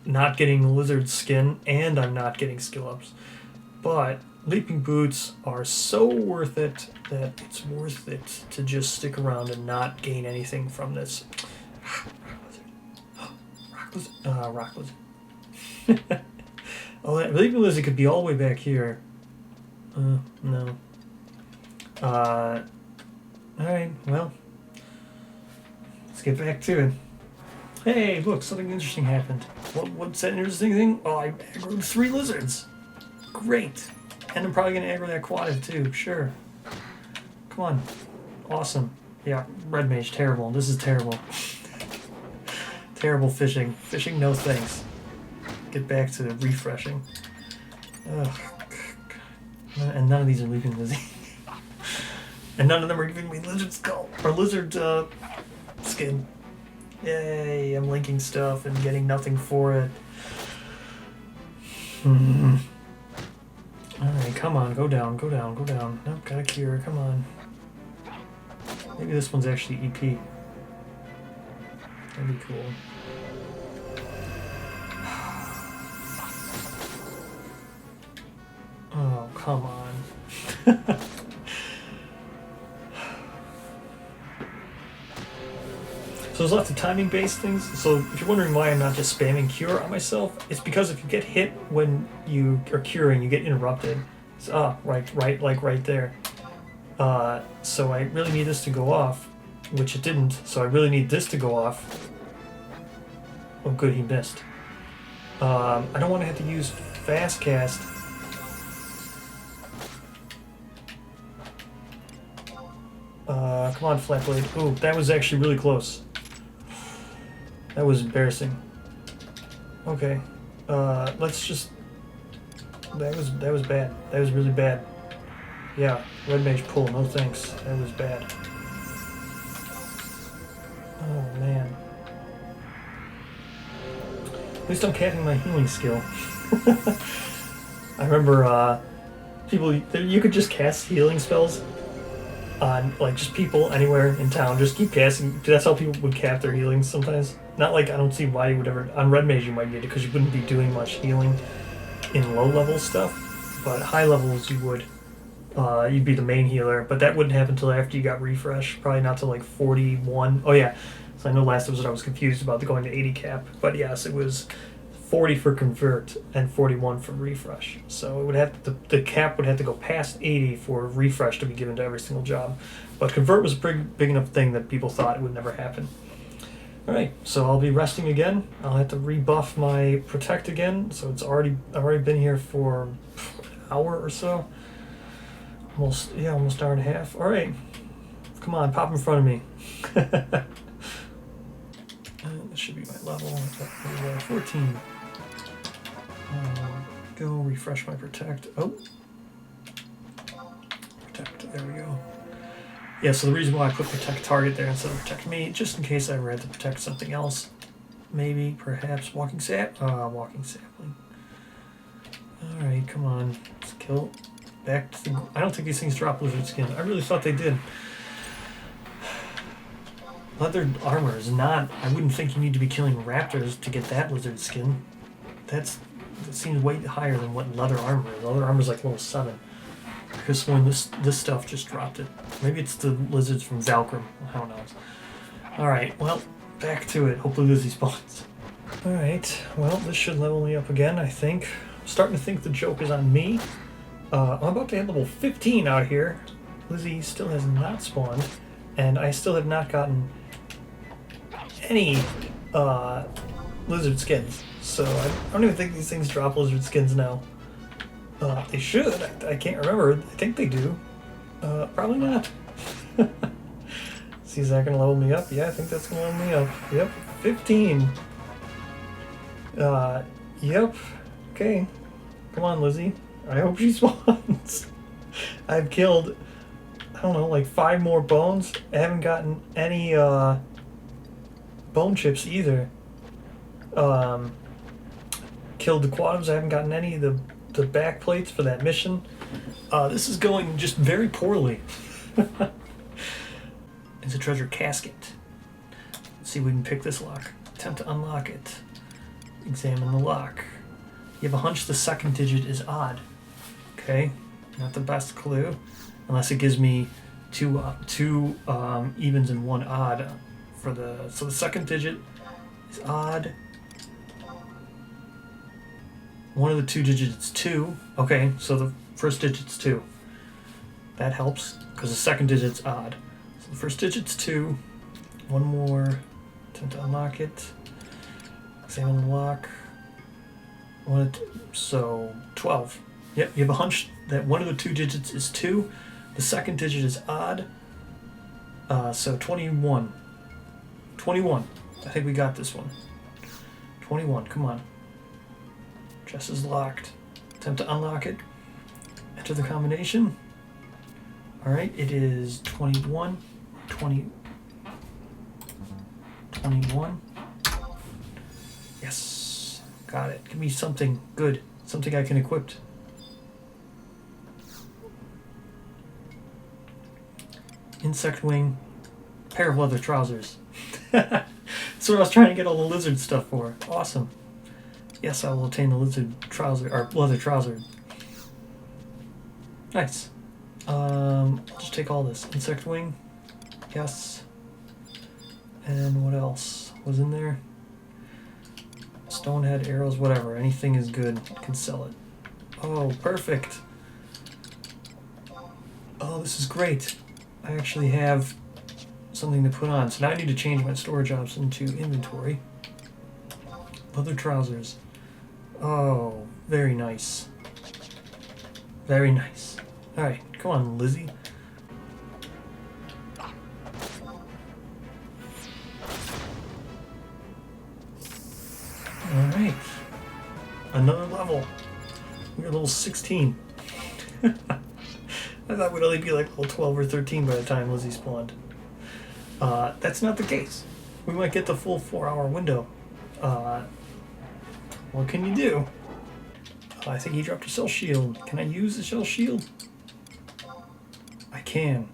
not getting the lizard skin, and I'm not getting skill ups. But Leaping Boots are so worth it that it's worth it to just stick around and not gain anything from this. Rock Lizard. Rock Lizard. Oh, I believe Lizzy could be all the way back here. No. Alright, well. Let's get back to it. Hey, look, something interesting happened. What's that interesting thing? Oh, I aggroed 3 lizards. Great. And I'm probably going to aggro that quad too, sure. Come on. Awesome. Yeah, red mage, terrible. This is terrible. Terrible fishing. Fishing, no thanks. Get back to refreshing. Ugh. And none of these are leaving Lizzy. And none of them are giving me lizard skull or lizard skin. Yay, I'm linking stuff and getting nothing for it. Alright, come on, go down, go down, go down. Nope, got a cure, come on. Maybe this one's actually EP. That'd be cool. Oh, come on. So there's lots of timing-based things. So if you're wondering why I'm not just spamming cure on myself, it's because if you get hit when you are curing, you get interrupted. So, right there. So I really need this to go off, which it didn't. So I really need this to go off. Oh, good, he missed. I don't want to have to use fast cast. Come on, flat blade. Ooh, that was actually really close. That was embarrassing. Okay. Let's just... That was bad. That was really bad. Yeah, red mage pull, no thanks. That was bad. Oh, man. At least I'm capping my healing skill. I remember, people... You could just cast healing spells on, like, just people anywhere in town. Just keep casting. That's how people would cap their healings sometimes. Not like, I don't see why you would ever... On red mage you might need it, because you wouldn't be doing much healing in low-level stuff. But high levels you would. You'd be the main healer, but that wouldn't happen until after you got refresh. Probably not till like 41. Oh yeah, so I know last episode I was confused about the going to 80 cap. But yes, it was 40 for convert and 41 for refresh. So it would have the cap would have to go past 80 for refresh to be given to every single job. But convert was a pretty big enough thing that people thought it would never happen. Alright, so I'll be resting again. I'll have to rebuff my protect again. So it's already been here for an hour or so. Almost hour and a half. Alright. Come on, pop in front of me. This should be my level. 14. Go refresh my protect. Oh. Protect. There we go. Yeah, so the reason why I put protect target there instead of protect me, just in case I ever had to protect something else. Maybe, perhaps, walking sapling. Alright, come on. Let's kill. Back to the... I don't think these things drop lizard skin. I really thought they did. Leather armor is not... I wouldn't think you need to be killing raptors to get that lizard skin. That seems way higher than what leather armor is. Leather armor is like level 7. Because when this stuff just dropped it. Maybe it's the lizards from Valkyrie. Who knows. Alright, well, back to it. Hopefully Lizzy spawns. Alright, well, this should level me up again, I think. I'm starting to think the joke is on me. I'm about to hit level 15 out here. Lizzy still has not spawned. And I still have not gotten any lizard skins. So I don't even think these things drop lizard skins now. They should. I can't remember. I think they do. Probably not. See, is that going to level me up? Yeah, I think that's going to level me up. Yep, 15. Yep. Okay. Come on, Lizzy. I hope she spawns. I've killed, I don't know, like 5 more bones. I haven't gotten any bone chips either. Killed the quadums. I haven't gotten any of the back plates for that mission. This is going just very poorly. It's a treasure casket. Let's see if we can pick this lock. Attempt to unlock it. Examine the lock. You have a hunch the second digit is odd. Okay, not the best clue, unless it gives me two evens and 1 odd for so the second digit is odd. One of the two digits is 2. Okay, so the first digit's 2. That helps, because the second digit's odd. So the first digit's 2. One more. Attempt to unlock it. Examine the lock. So 12. Yep, you have a hunch that one of the two digits is 2. The second digit is odd. So 21. 21. I think we got this one. 21, come on. Chest is locked. Attempt to unlock it. Enter the combination. Alright, it is 21. 21. Yes. Got it. Give me something good. Something I can equip. Insect wing. Pair of leather trousers. That's what I was trying to get all the lizard stuff for. Awesome. Yes, I will obtain the lizard trouser, or leather trouser. Nice. Just take all this. Insect wing. Yes. And what else was in there? Stonehead, arrows, whatever. Anything is good. Can sell it. Oh, perfect. Oh, this is great. I actually have something to put on. So now I need to change my storage option to inventory. Leather trousers. Oh, very nice. Very nice. Alright, come on, Lizzy. Alright. Another level. We're level 16. I thought we'd only be like level 12 or 13 by the time Lizzy spawned. That's not the case. We might get the full 4-hour window. What can you do? I think he dropped a shell shield. Can I use the shell shield? I can.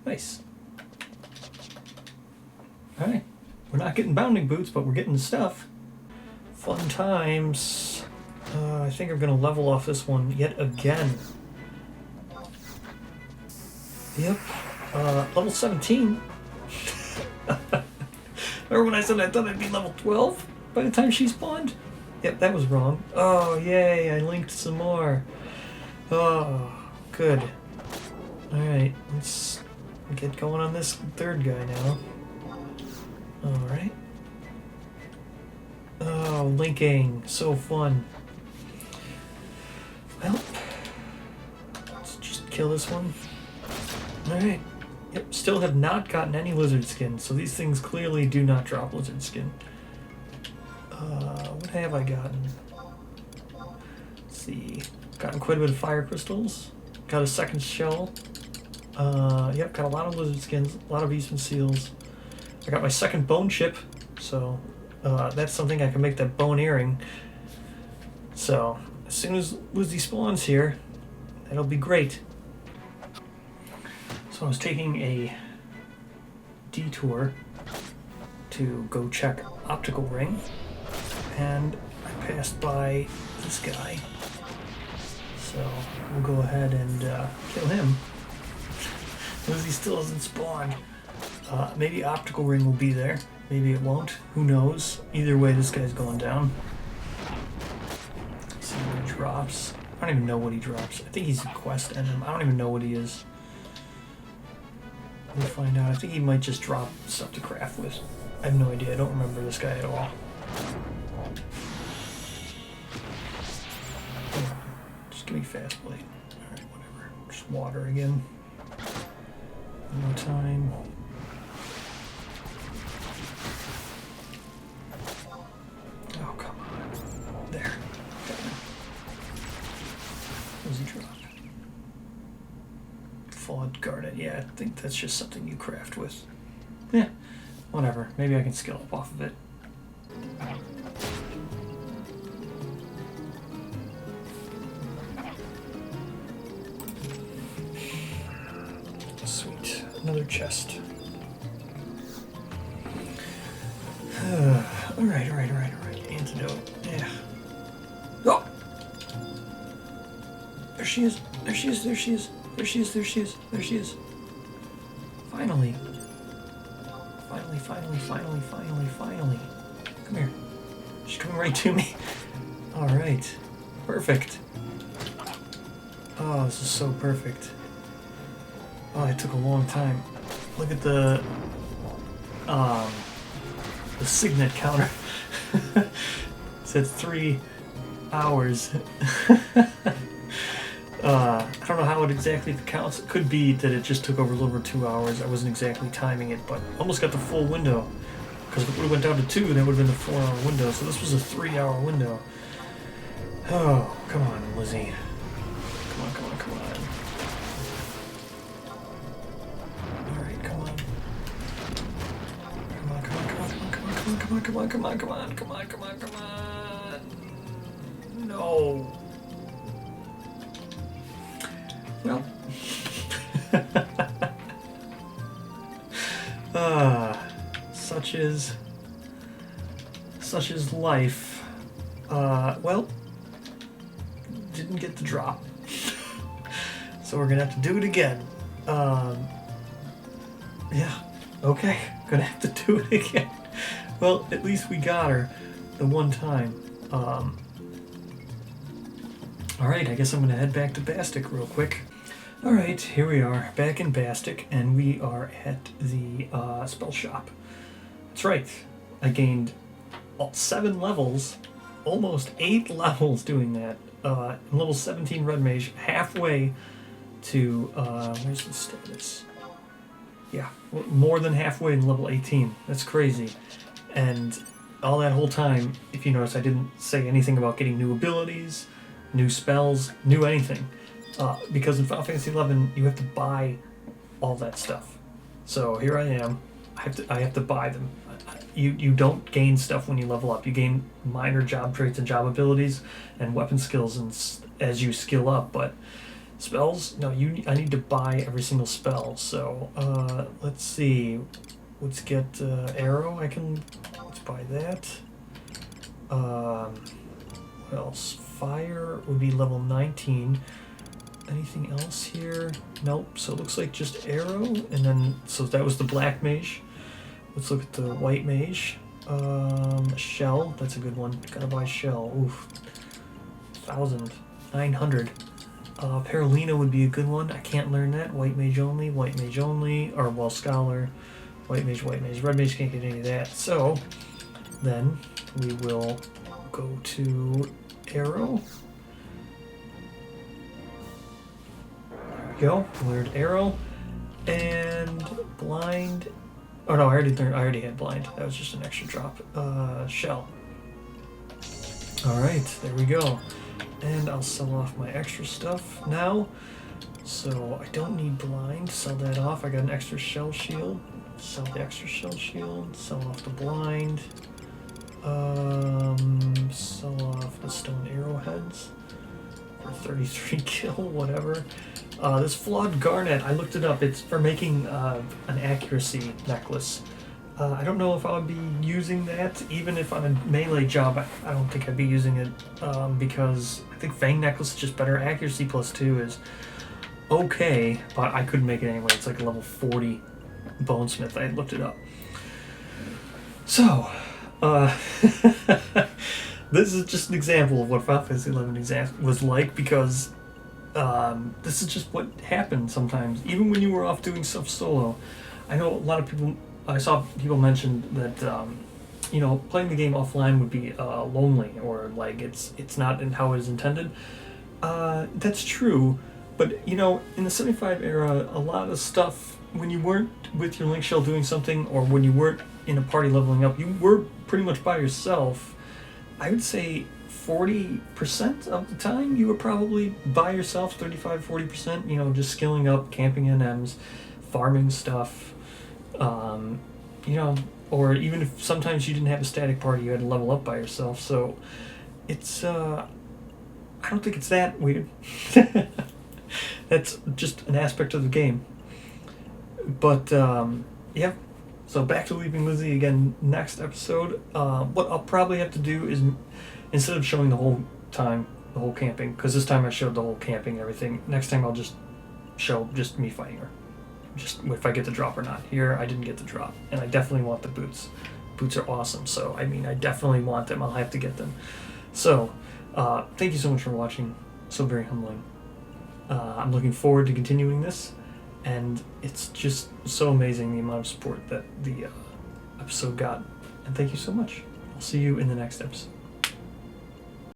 Nice. Alright. We're not getting bounding boots, but we're getting the stuff. Fun times. I think I'm going to level off this one yet again. Yep. Level 17. Remember when I said I thought I'd be level 12 by the time she spawned? Yep, that was wrong. Oh, yay, I linked some more. Oh, good. Alright, let's get going on this third guy now. Alright. Oh, linking. So fun. Well, let's just kill this one. Alright. Yep, still have not gotten any lizard skin, so these things clearly do not drop lizard skin. What have I gotten? Let's see. Gotten quite a bit of fire crystals. Got a second shell. Yep, got a lot of lizard skins, a lot of Eastern seals. I got my second bone chip, so that's something I can make that bone earring. So, as soon as Lizzy spawns here, that'll be great. So I was taking a detour to go check optical ring, and I passed by this guy. So we'll go ahead and kill him. Lizzy still hasn't spawned. Maybe optical ring will be there. Maybe it won't. Who knows? Either way, this guy's going down. Let's see what he drops. I don't even know what he drops. I think he's a quest enemy. I don't even know what he is. We'll find out. I think he might just drop stuff to craft with. I have no idea. I don't remember this guy at all. Just give me fast blade. Alright, whatever. Just water again. One more time. Oh, come on. There. Got him. What does he drop? Flawed garnet. Yeah, I think that's just something you craft with. Yeah, whatever. Maybe I can skill up off of it. Sweet. Another chest. Alright. Antidote. Yeah. Oh! There she is. Finally. Finally. Come here. She's coming right to me. Alright. Perfect. Oh, this is so perfect. Oh, it took a long time. Look at the Signet counter. It said 3 hours. I don't know how it exactly counts. It could be that it just took over a little over 2 hours. I wasn't exactly timing it, but almost got the full window. Because if it would have went down to 2, that would have been the 4-hour window. So this was a 3-hour window. Oh, come on, Lizzy. Come on, come on, come on. Alright, come on. Come on, come on, come on, come on, come on, come on, come on, come on, come on, come on, come on. No. Well. Such is life. Well, didn't get the drop. So we're gonna have to do it again. Yeah, okay, gonna have to do it again. Well, at least we got her the one time. Alright, I guess I'm gonna head back to Bastic real quick. Alright, here we are, back in Bastic, and we are at the spell shop. That's right, I gained 7 levels, almost 8 levels doing that. Level 17 Red Mage, halfway to, where's the status? Yeah, more than halfway in level 18. That's crazy. And all that whole time, if you notice, I didn't say anything about getting new abilities, new spells, new anything. Because in Final Fantasy XI, you have to buy all that stuff. So here I am. I have to buy them. You don't gain stuff when you level up. You gain minor job traits and job abilities and weapon skills as you skill up. But spells, no. I need to buy every single spell. So let's see. Let's get arrow. Let's buy that. What else? Fire would be level 19. Anything else here? Nope. So it looks like just arrow, and then so that was the black mage. Let's look at the white mage. Shell. That's a good one. Gotta buy shell. Oof. 1,900. Paralina would be a good one. I can't learn that. White mage only. White mage only. Or well, scholar. White mage. White mage. Red mage can't get any of that. So then we will go to arrow. Go, learned arrow, and blind. Oh no, I already had blind. That was just an extra drop. Shell. All right, there we go. And I'll sell off my extra stuff now. So I don't need blind. Sell that off. I got an extra shell shield. Sell the extra shell shield. Sell off the blind. Sell off the stone arrowheads for 33 kill, whatever. This flawed garnet, I looked it up. It's for making an accuracy necklace. I don't know if I would be using that, even if on a melee job. I don't think I'd be using it because I think Fang necklace is just better. Accuracy +2 is okay, but I couldn't make it anyway. It's like a level 40 bonesmith. I looked it up. So, this is just an example of what Final Fantasy XI was like, because this is just what happens sometimes, even when you were off doing stuff solo. I know a lot of people, I saw people mention that, playing the game offline would be lonely, or like it's not in how it is intended. That's true, but in the 75 era, a lot of stuff, when you weren't with your Link Shell doing something, or when you weren't in a party leveling up, you were pretty much by yourself. I would say 40% of the time you were probably by yourself, 35-40%, just skilling up, camping NMs, farming stuff, or even if sometimes you didn't have a static party, you had to level up by yourself. So it's I don't think it's that weird. That's just an aspect of the game. But yeah, so back to Leaping Lizzy again next episode. What I'll probably have to do is, instead of showing the whole camping, because this time I showed the whole camping and everything, next time I'll just show just me fighting her. Just if I get the drop or not. Here, I didn't get the drop, and I definitely want the boots. Boots are awesome, so I definitely want them. I'll have to get them. So, Thank you so much for watching. So very humbling. I'm looking forward to continuing this, and it's just so amazing the amount of support that the episode got. And thank you so much. I'll see you in the next episode.